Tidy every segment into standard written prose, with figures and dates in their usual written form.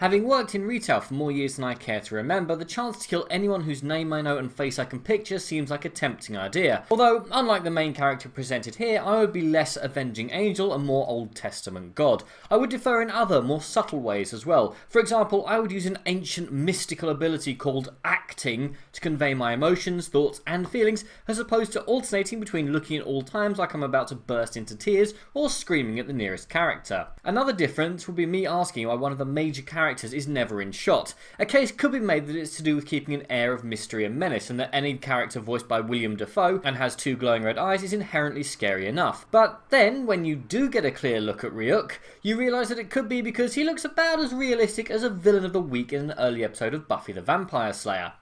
Having worked in retail for more years than I care to remember, the chance to kill anyone whose name I know and face I can picture seems like a tempting idea. Although, unlike the main character presented here, I would be less avenging angel and more Old Testament god. I would differ in other, more subtle ways as well. For example, I would use an ancient mystical ability called acting to convey my emotions, thoughts and feelings, as opposed to alternating between looking at all times like I'm about to burst into tears or screaming at the nearest character. Another difference would be me asking why one of the major characters is never in shot. A case could be made that it's to do with keeping an air of mystery and menace, and that any character voiced by William Dafoe and has two glowing red eyes is inherently scary enough. But then, when you do get a clear look at Ryuk, you realise that it could be because he looks about as realistic as a villain of the week in an early episode of Buffy the Vampire Slayer.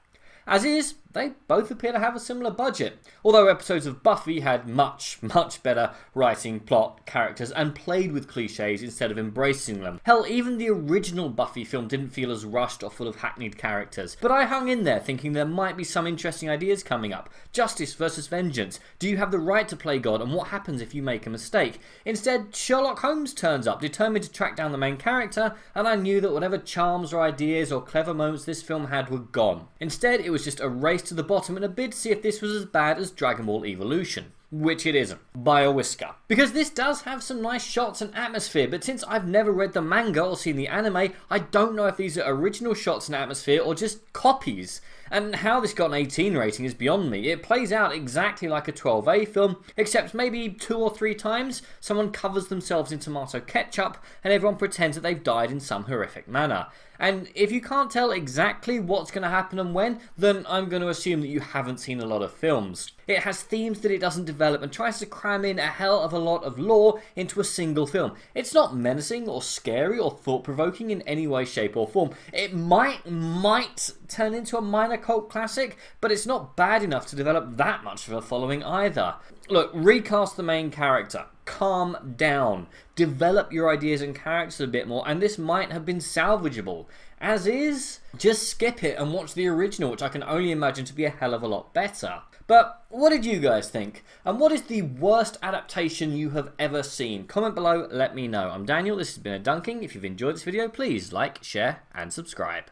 As is, they both appear to have a similar budget, although episodes of Buffy had much better writing, plot, characters, and played with cliches instead of embracing them. Hell, even the original Buffy film didn't feel as rushed or full of hackneyed characters. But I hung in there thinking there might be some interesting ideas coming up. Justice versus vengeance. Do you have the right to play God, and what happens if you make a mistake? Instead, Sherlock Holmes turns up, determined to track down the main character, and I knew that whatever charms or ideas or clever moments this film had were gone. Instead, it was just a race to the bottom in a bid to see if this was as bad as Dragon Ball Evolution. Which it isn't, by a whisker. Because this does have some nice shots and atmosphere, but since I've never read the manga or seen the anime, I don't know if these are original shots and atmosphere or just copies. And how this got an 18 rating is beyond me. It plays out exactly like a 12A film, except maybe 2 or 3 times someone covers themselves in tomato ketchup and everyone pretends that they've died in some horrific manner. And if you can't tell exactly what's going to happen and when, then I'm going to assume that you haven't seen a lot of films. It has themes that it doesn't develop and tries to cram in a hell of a lot of lore into a single film. It's not menacing or scary or thought-provoking in any way, shape or form. It might turn into a minor cult classic, but it's not bad enough to develop that much of a following either. Look, recast the main character. Calm down. Develop your ideas and characters a bit more, and this might have been salvageable. As is, just skip it and watch the original, which I can only imagine to be a hell of a lot better. But what did you guys think? And what is the worst adaptation you have ever seen? Comment below, let me know. I'm Daniel, this has been a Dunking. If you've enjoyed this video, please like, share and subscribe.